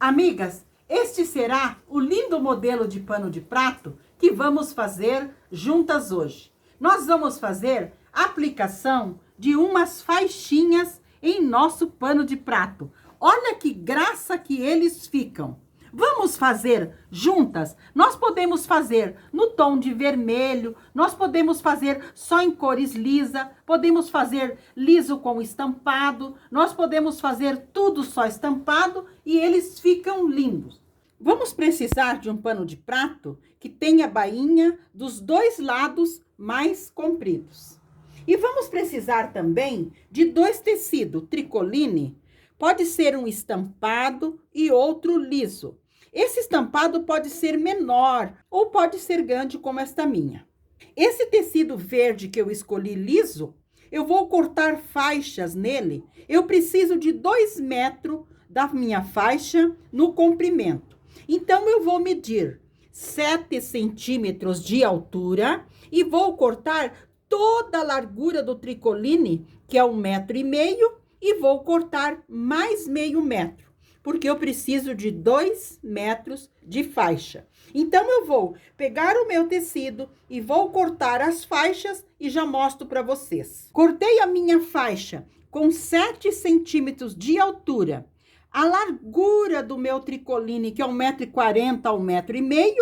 Amigas, este será o lindo modelo de pano de prato que vamos fazer juntas hoje. Nós vamos fazer a aplicação de umas faixinhas em nosso pano de prato. Olha que graça que eles ficam. Vamos fazer juntas? Nós podemos fazer no tom de vermelho, nós podemos fazer só em cores lisa, podemos fazer liso com estampado, nós podemos fazer tudo só estampado e eles ficam lindos. Vamos precisar de um pano de prato que tenha bainha dos dois lados mais compridos. E vamos precisar também de dois tecidos tricoline. Pode ser um estampado e outro liso. Esse estampado pode ser menor ou pode ser grande como esta minha. Esse tecido verde que eu escolhi liso, eu vou cortar faixas nele. Eu preciso de 2 metros da minha faixa no comprimento. Então, eu vou medir 7 centímetros de altura e vou cortar toda a largura do tricoline, que é 1,5 metro, e vou cortar mais meio metro, porque eu preciso de 2 metros de faixa. Então, eu vou pegar o meu tecido e vou cortar as faixas e já mostro para vocês. Cortei a minha faixa com 7 centímetros de altura. A largura do meu tricoline, que é 1,40 m a 1,5 m,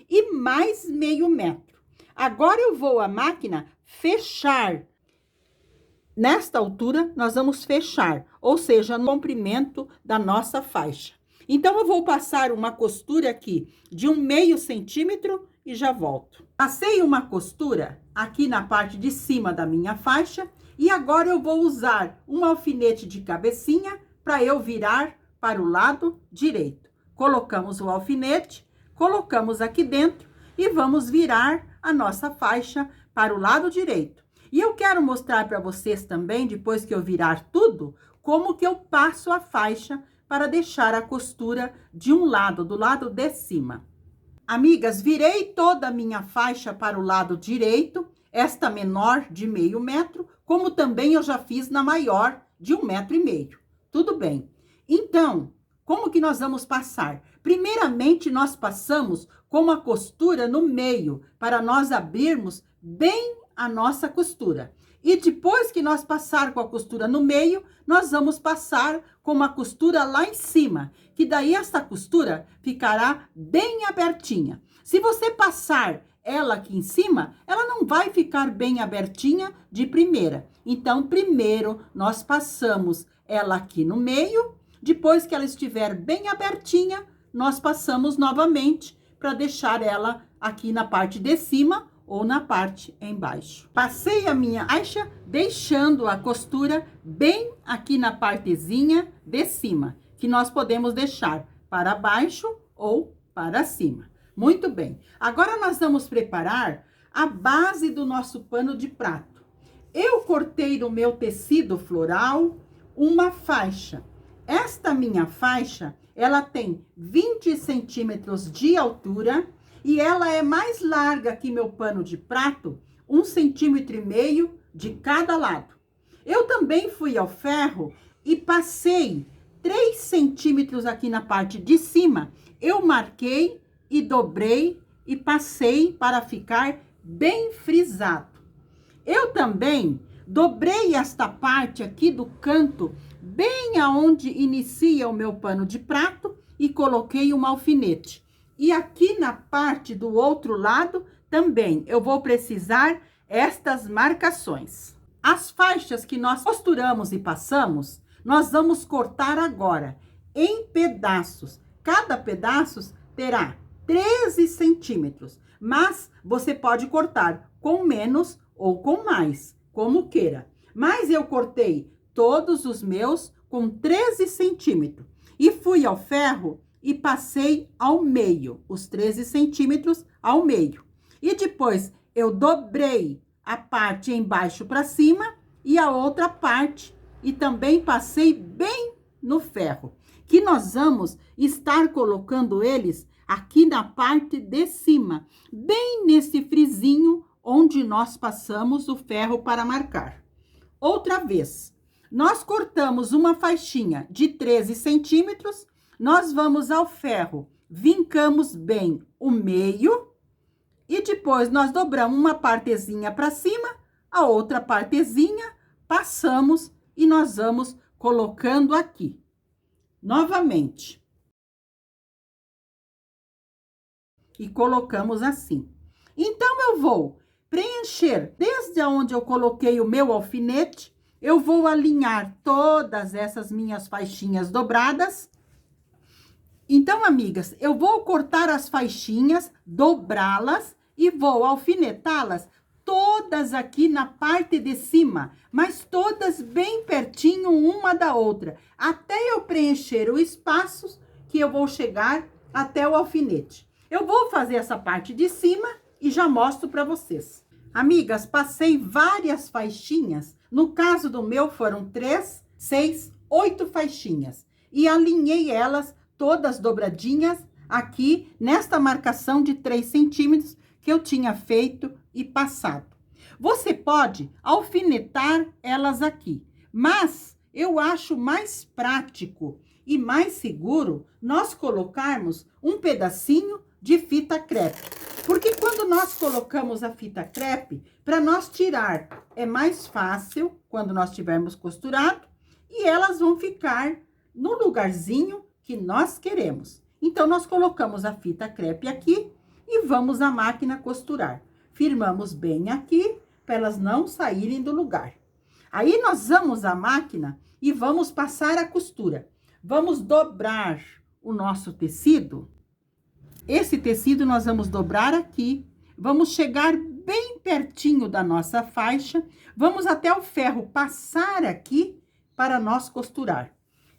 e mais meio metro. Agora, eu vou à máquina fechar. Nesta altura, nós vamos fechar, ou seja, no comprimento da nossa faixa. Então, eu vou passar uma costura aqui de 1/2 centímetro e já volto. Passei uma costura aqui na parte de cima da minha faixa e agora eu vou usar um alfinete de cabecinha para eu virar para o lado direito. Colocamos o alfinete, colocamos aqui dentro e vamos virar a nossa faixa para o lado direito. E eu quero mostrar para vocês também, depois que eu virar tudo, como que eu passo a faixa para deixar a costura de um lado, do lado de cima. Amigas, virei toda a minha faixa para o lado direito, esta menor de 0,5 metro, como também eu já fiz na maior de 1,5 metro. Tudo bem. Então, como que nós vamos passar? Primeiramente, nós passamos com a costura no meio, para nós abrirmos bem a nossa costura. E depois que nós passar com a costura no meio, nós vamos passar com uma costura lá em cima, que daí essa costura ficará bem abertinha. Se você passar ela aqui em cima, ela não vai ficar bem abertinha de primeira. Então, primeiro nós passamos ela aqui no meio, depois que ela estiver bem abertinha, nós passamos novamente para deixar ela aqui na parte de cima ou na parte embaixo. Passei a minha faixa, deixando a costura bem aqui na partezinha de cima, que nós podemos deixar para baixo ou para cima. Muito bem. Agora, nós vamos preparar a base do nosso pano de prato. Eu cortei no meu tecido floral uma faixa. Esta minha faixa, ela tem 20 centímetros de altura e ela é mais larga que meu pano de prato, 1,5 centímetro de cada lado. Eu também fui ao ferro e passei 3 centímetros aqui na parte de cima. Eu marquei e dobrei e passei para ficar bem frisado. Eu também dobrei esta parte aqui do canto, bem aonde inicia o meu pano de prato, e coloquei um alfinete. E aqui na parte do outro lado também eu vou precisar estas marcações. As faixas que nós costuramos e passamos, nós vamos cortar agora em pedaços. Cada pedaço terá 13 centímetros, mas você pode cortar com menos ou com mais, como queira. Mas eu cortei todos os meus com 13 centímetros e fui ao ferro e passei ao meio, os 13 centímetros ao meio. E depois eu dobrei a parte embaixo para cima e a outra parte e também passei bem no ferro, que nós vamos estar colocando eles aqui na parte de cima, bem nesse frisinho onde nós passamos o ferro para marcar. Outra vez, nós cortamos uma faixinha de 13 centímetros nós vamos ao ferro, vincamos bem o meio e depois nós dobramos uma partezinha para cima, a outra partezinha, passamos e nós vamos colocando aqui. Novamente. E colocamos assim. Então, eu vou preencher desde onde eu coloquei o meu alfinete, eu vou alinhar todas essas minhas faixinhas dobradas. Então, amigas, eu vou cortar as faixinhas, dobrá-las e vou alfinetá-las todas aqui na parte de cima, mas todas bem pertinho uma da outra, até eu preencher o espaço que eu vou chegar até o alfinete. Eu vou fazer essa parte de cima e já mostro para vocês. Amigas, passei várias faixinhas. No caso do meu, foram 3, 6, 8 faixinhas. E alinhei elas todas dobradinhas aqui nesta marcação de 3 centímetros que eu tinha feito e passado. Você pode alfinetar elas aqui, mas eu acho mais prático e mais seguro nós colocarmos um pedacinho de fita crepe. Porque quando nós colocamos a fita crepe, para nós tirar é mais fácil quando nós tivermos costurado e elas vão ficar no lugarzinho que nós queremos. Então, nós colocamos a fita crepe aqui e vamos à máquina costurar. Firmamos bem aqui para elas não saírem do lugar. Aí, nós vamos à máquina e vamos passar a costura. Vamos dobrar o nosso tecido. Esse tecido nós vamos dobrar aqui, vamos chegar bem pertinho da nossa faixa, vamos até o ferro passar aqui para nós costurar.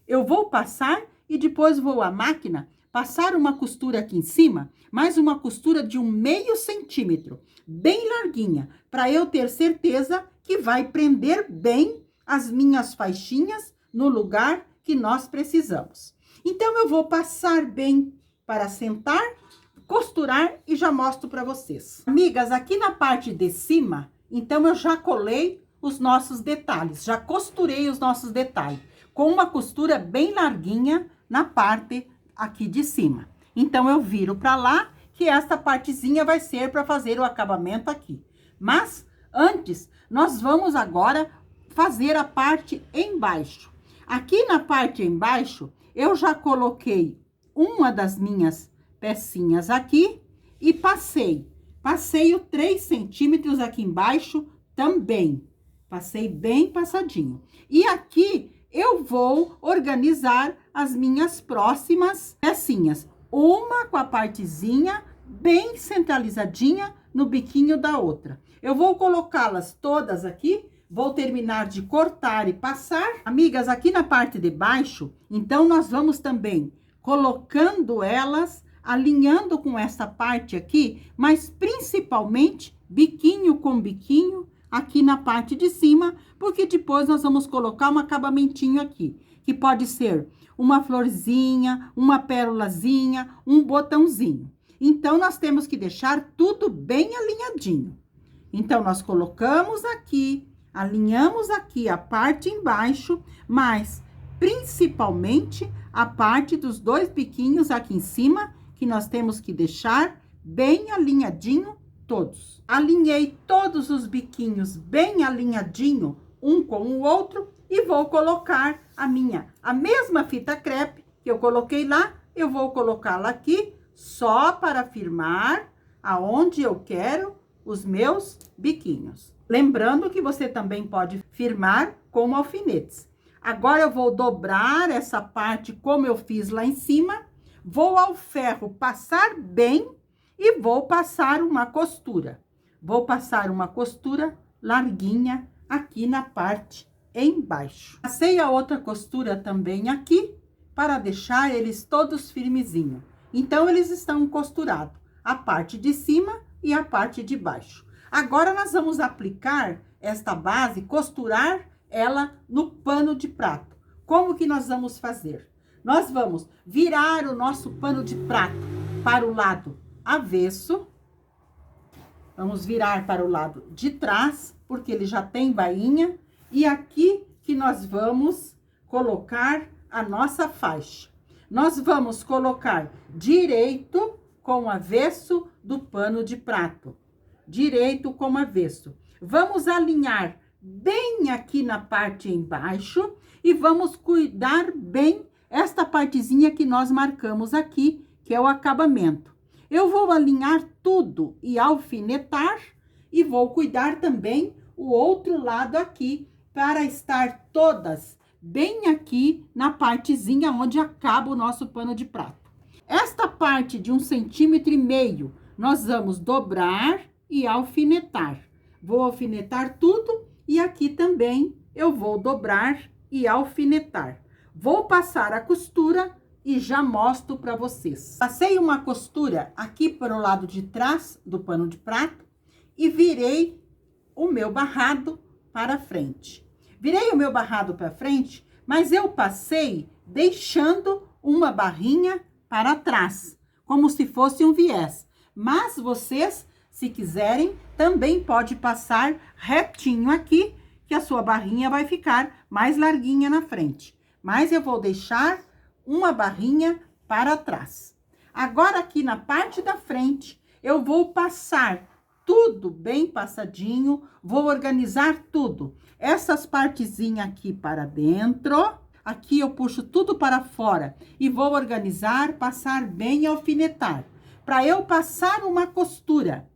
Eu vou passar e depois vou à máquina, passar uma costura aqui em cima, mais uma costura de 1/2 centímetro, bem larguinha, para eu ter certeza que vai prender bem as minhas faixinhas no lugar que nós precisamos. Então, eu vou passar bem para sentar, costurar e já mostro para vocês. Amigas, aqui na parte de cima, então eu já colei os nossos detalhes, já costurei os nossos detalhes, com uma costura bem larguinha na parte aqui de cima. Então, eu viro para lá, que esta partezinha vai ser para fazer o acabamento aqui. Mas, antes, nós vamos agora fazer a parte embaixo. Aqui na parte embaixo, eu já coloquei uma das minhas pecinhas aqui e passei o 3 centímetros aqui embaixo também. Passei bem passadinho. E aqui eu vou organizar as minhas próximas pecinhas. Uma com a partezinha bem centralizadinha no biquinho da outra. Eu vou colocá-las todas aqui. Vou terminar de cortar e passar. Amigas, aqui na parte de baixo, então, nós vamos também colocando elas, alinhando com essa parte aqui, mas principalmente biquinho com biquinho aqui na parte de cima, porque depois nós vamos colocar um acabamentinho aqui, que pode ser uma florzinha, uma pérolazinha, um botãozinho. Então, nós temos que deixar tudo bem alinhadinho. Então, nós colocamos aqui, alinhamos aqui a parte embaixo, mas principalmente a parte dos 2 biquinhos aqui em cima, que nós temos que deixar bem alinhadinho todos. Alinhei todos os biquinhos bem alinhadinho, um com o outro, e vou colocar a mesma fita crepe que eu coloquei lá, eu vou colocá-la aqui só para firmar aonde eu quero os meus biquinhos. Lembrando que você também pode firmar com alfinetes. Agora, eu vou dobrar essa parte como eu fiz lá em cima, vou ao ferro passar bem e vou passar uma costura. Vou passar uma costura larguinha aqui na parte embaixo. Passei a outra costura também aqui, para deixar eles todos firmezinhos. Então, eles estão costurados, a parte de cima e a parte de baixo. Agora, nós vamos aplicar esta base, costurar ela no pano de prato. Como que nós vamos fazer? Nós vamos virar o nosso pano de prato para o lado avesso. Vamos virar para o lado de trás, porque ele já tem bainha. E aqui que nós vamos colocar a nossa faixa. nós vamos colocar direito com avesso do pano de prato. Direito com avesso. Vamos alinhar bem aqui na parte embaixo e vamos cuidar bem esta partezinha que nós marcamos aqui, que é o acabamento. Eu vou alinhar tudo e alfinetar e vou cuidar também o outro lado aqui para estar todas bem aqui na partezinha onde acaba o nosso pano de prato. Esta parte de 1,5 cm, nós vamos dobrar e alfinetar. Vou alfinetar tudo e aqui também eu vou dobrar e alfinetar. Vou passar a costura e já mostro para vocês. Passei uma costura aqui para o lado de trás do pano de prato e virei o meu barrado para frente. Virei o meu barrado para frente, mas eu passei deixando uma barrinha para trás, como se fosse um viés. Mas vocês, se quiserem, também pode passar retinho aqui, que a sua barrinha vai ficar mais larguinha na frente. Mas eu vou deixar uma barrinha para trás. Agora, aqui na parte da frente, eu vou passar tudo bem passadinho, vou organizar tudo. Essas partezinhas aqui para dentro, aqui eu puxo tudo para fora e vou organizar, passar bem e alfinetar. Para eu passar uma costura,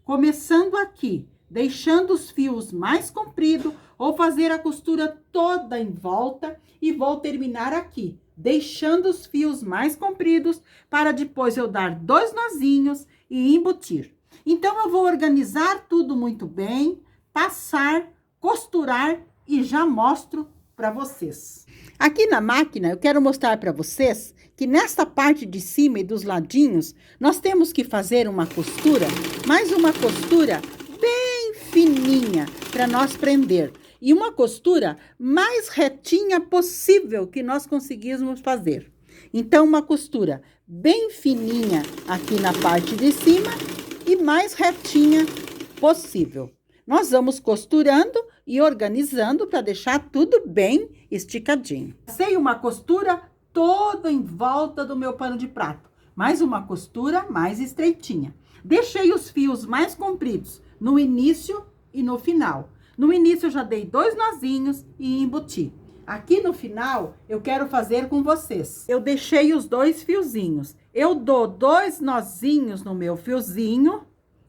começando aqui, deixando os fios mais compridos, vou fazer a costura toda em volta e vou terminar aqui, deixando os fios mais compridos para depois eu dar 2 nozinhos e embutir. Então, eu vou organizar tudo muito bem, passar, costurar e já mostro para vocês. Aqui na máquina, eu quero mostrar para vocês que nesta parte de cima e dos ladinhos, nós temos que fazer uma costura, mas uma costura bem fininha para nós prender. E uma costura mais retinha possível que nós conseguirmos fazer. Então, uma costura bem fininha aqui na parte de cima e mais retinha possível. Nós vamos costurando e organizando para deixar tudo bem esticadinho. Passei uma costura toda em volta do meu pano de prato, mas uma costura mais estreitinha. Deixei os fios mais compridos no início e no final. No início eu já dei 2 nozinhos e embuti. Aqui no final eu quero fazer com vocês. Eu deixei os 2 fiozinhos. Eu dou 2 nozinhos no meu fiozinho.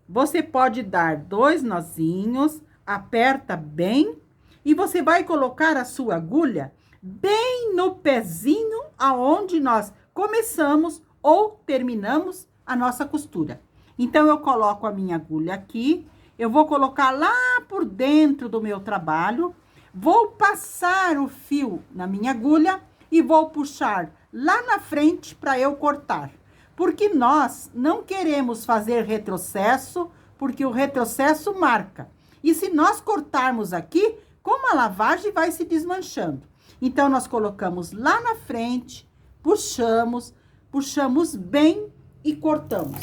Você pode dar 2 nozinhos, aperta bem e você vai colocar a sua agulha bem no pezinho aonde nós começamos ou terminamos a nossa costura. Então, eu coloco a minha agulha aqui, eu vou colocar lá por dentro do meu trabalho, vou passar o fio na minha agulha e vou puxar lá na frente para eu cortar. Porque nós não queremos fazer retrocesso, porque o retrocesso marca. E se nós cortarmos aqui, como a lavagem vai se desmanchando. Então, nós colocamos lá na frente, puxamos bem e cortamos.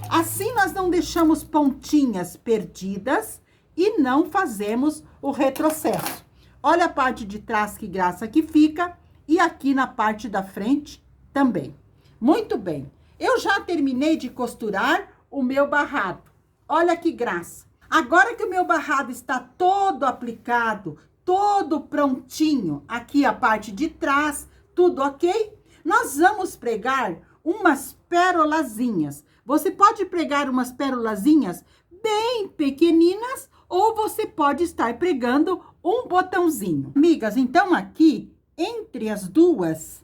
Assim, nós não deixamos pontinhas perdidas e não fazemos o retrocesso. Olha a parte de trás, que graça que fica, e aqui na parte da frente também. Muito bem. Eu já terminei de costurar o meu barrado. Olha que graça. Agora que o meu barrado está todo aplicado, todo prontinho, aqui a parte de trás, tudo ok? Nós vamos pregar umas pérolazinhas. Você pode pregar umas pérolazinhas bem pequeninas ou você pode estar pregando um botãozinho. Amigas, então aqui, entre as duas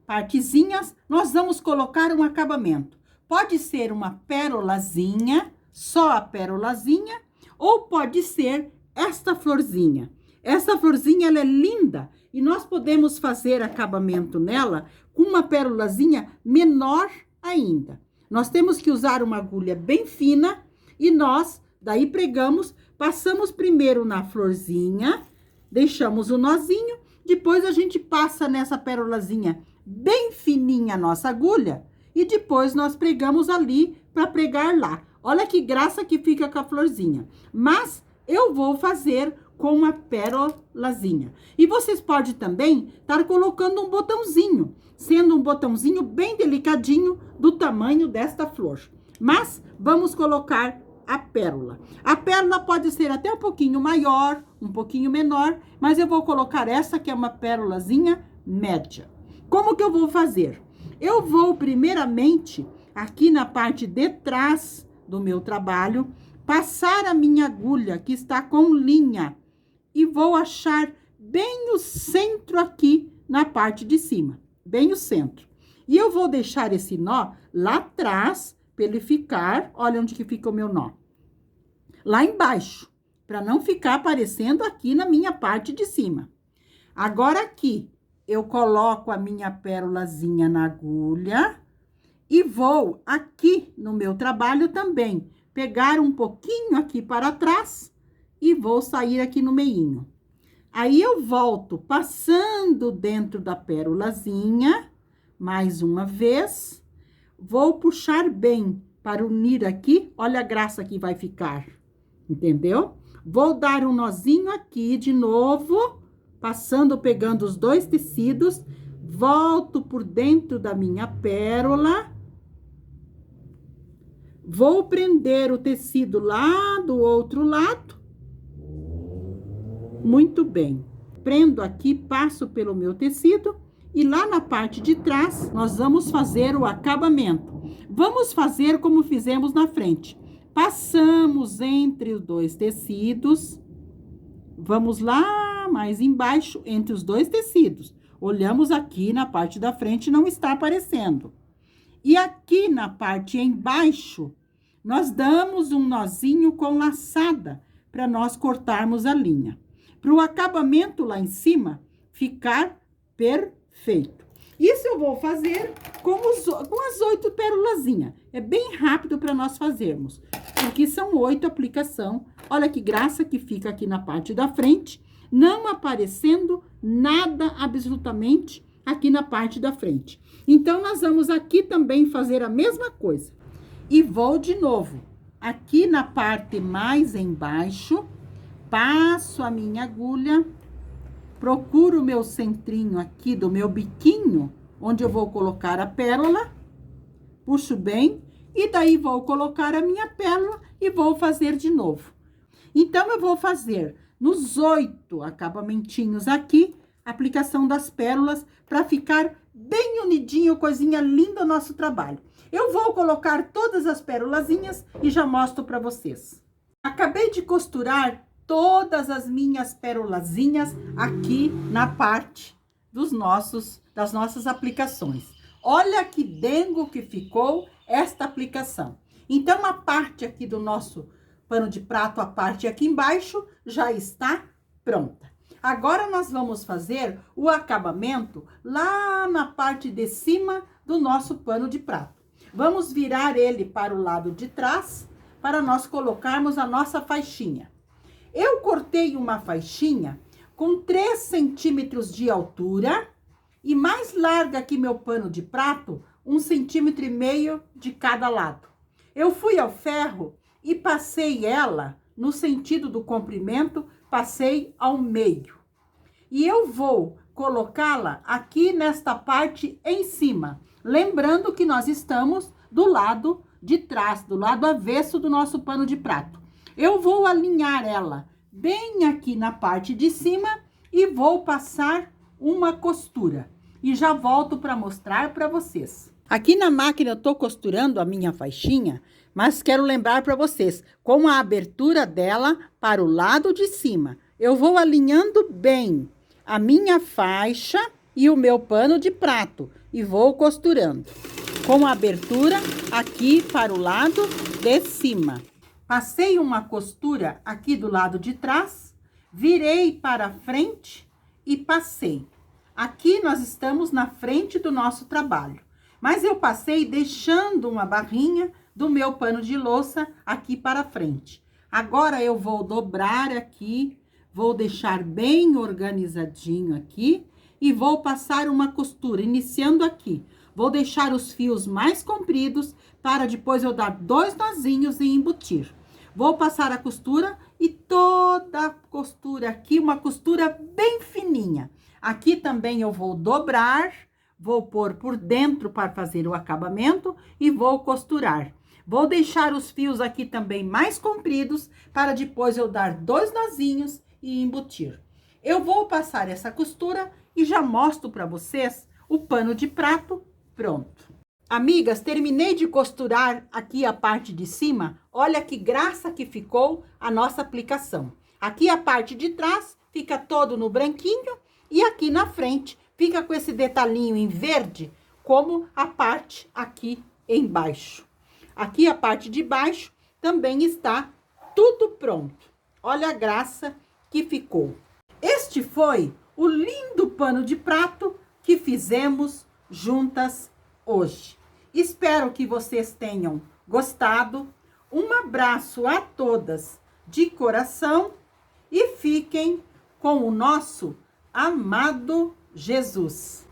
partezinhas, nós vamos colocar um acabamento. Pode ser uma pérolazinha, só a pérolazinha, ou pode ser esta florzinha. Essa florzinha, ela é linda e nós podemos fazer acabamento nela com uma pérolazinha menor ainda. Nós temos que usar uma agulha bem fina e nós, daí pregamos, passamos primeiro na florzinha, deixamos o nozinho, depois a gente passa nessa pérolazinha bem fininha a nossa agulha e depois nós pregamos ali para pregar lá. Olha que graça que fica com a florzinha. Mas eu vou fazer com uma pérolazinha. E vocês podem também estar colocando um botãozinho, sendo um botãozinho bem delicadinho do tamanho desta flor. Mas vamos colocar a pérola. A pérola pode ser até um pouquinho maior, um pouquinho menor, mas eu vou colocar essa que é uma pérolazinha média. Como que eu vou fazer? Eu vou primeiramente, aqui na parte de trás do meu trabalho, passar a minha agulha que está com linha e vou achar bem o centro aqui na parte de cima, bem o centro. E eu vou deixar esse nó lá atrás, para ele ficar, olha onde que fica o meu nó. Lá embaixo, para não ficar aparecendo aqui na minha parte de cima. Agora aqui, eu coloco a minha pérolazinha na agulha e vou aqui no meu trabalho também, pegar um pouquinho aqui para trás e vou sair aqui no meinho. Aí, eu volto passando dentro da pérolazinha, mais uma vez. Vou puxar bem para unir aqui. Olha a graça que vai ficar, entendeu? Vou dar um nozinho aqui de novo, passando, pegando os dois tecidos. Volto por dentro da minha pérola. Vou prender o tecido lá do outro lado. Muito bem. Prendo aqui, passo pelo meu tecido. E lá na parte de trás, nós vamos fazer o acabamento. Vamos fazer como fizemos na frente. Passamos entre os dois tecidos. Vamos lá mais embaixo, entre os dois tecidos. Olhamos aqui na parte da frente, não está aparecendo. E aqui na parte embaixo, nós damos um nozinho com laçada, para nós cortarmos a linha. Para o acabamento lá em cima ficar perfeito. Isso eu vou fazer com as 8 pérolazinhas. É bem rápido para nós fazermos, porque são 8 aplicações. Olha que graça que fica aqui na parte da frente, não aparecendo nada absolutamente aqui na parte da frente. Então, nós vamos aqui também fazer a mesma coisa. E vou de novo, aqui na parte mais embaixo, passo a minha agulha, procuro o meu centrinho aqui do meu biquinho, onde eu vou colocar a pérola, puxo bem, e daí vou colocar a minha pérola e vou fazer de novo. Então, eu vou fazer nos 8 acabamentinhos aqui, aplicação das pérolas, para ficar bem unidinho, coisinha linda o nosso trabalho. Eu vou colocar todas as pérolazinhas e já mostro para vocês. Acabei de costurar todas as minhas pérolazinhas aqui na parte das nossas aplicações. Olha que dengo que ficou esta aplicação. Então, a parte aqui do nosso pano de prato, a parte aqui embaixo, já está pronta. Agora, nós vamos fazer o acabamento lá na parte de cima do nosso pano de prato. Vamos virar ele para o lado de trás, para nós colocarmos a nossa faixinha. Eu cortei uma faixinha com 3 centímetros de altura e mais larga que meu pano de prato, 1,5 centímetro de cada lado. Eu fui ao ferro e passei ela no sentido do comprimento, passei ao meio. E eu vou colocá-la aqui nesta parte em cima. Lembrando que nós estamos do lado de trás, do lado avesso do nosso pano de prato. Eu vou alinhar ela bem aqui na parte de cima e vou passar uma costura. E já volto para mostrar para vocês. Aqui na máquina eu tô costurando a minha faixinha, mas quero lembrar para vocês, com a abertura dela para o lado de cima. Eu vou alinhando bem a minha faixa e o meu pano de prato e vou costurando com a abertura aqui para o lado de cima. Passei uma costura aqui do lado de trás, virei para frente e passei. Aqui nós estamos na frente do nosso trabalho, mas eu passei deixando uma barrinha do meu pano de louça aqui para frente. Agora eu vou dobrar aqui, vou deixar bem organizadinho aqui e vou passar uma costura, iniciando aqui. Vou deixar os fios mais compridos para depois eu dar 2 nozinhos e embutir. Vou passar a costura e toda a costura aqui, uma costura bem fininha. Aqui também eu vou dobrar, vou pôr por dentro para fazer o acabamento e vou costurar. Vou deixar os fios aqui também mais compridos para depois eu dar 2 nozinhos e embutir. Eu vou passar essa costura e já mostro para vocês o pano de prato pronto. Amigas, terminei de costurar aqui a parte de cima. Olha que graça que ficou a nossa aplicação. Aqui a parte de trás fica todo no branquinho e aqui na frente fica com esse detalhinho em verde, como a parte aqui embaixo. Aqui a parte de baixo também está tudo pronto. Olha a graça que ficou. Este foi o lindo pano de prato que fizemos juntas hoje. Espero que vocês tenham gostado. Um abraço a todas de coração e fiquem com o nosso amado Jesus.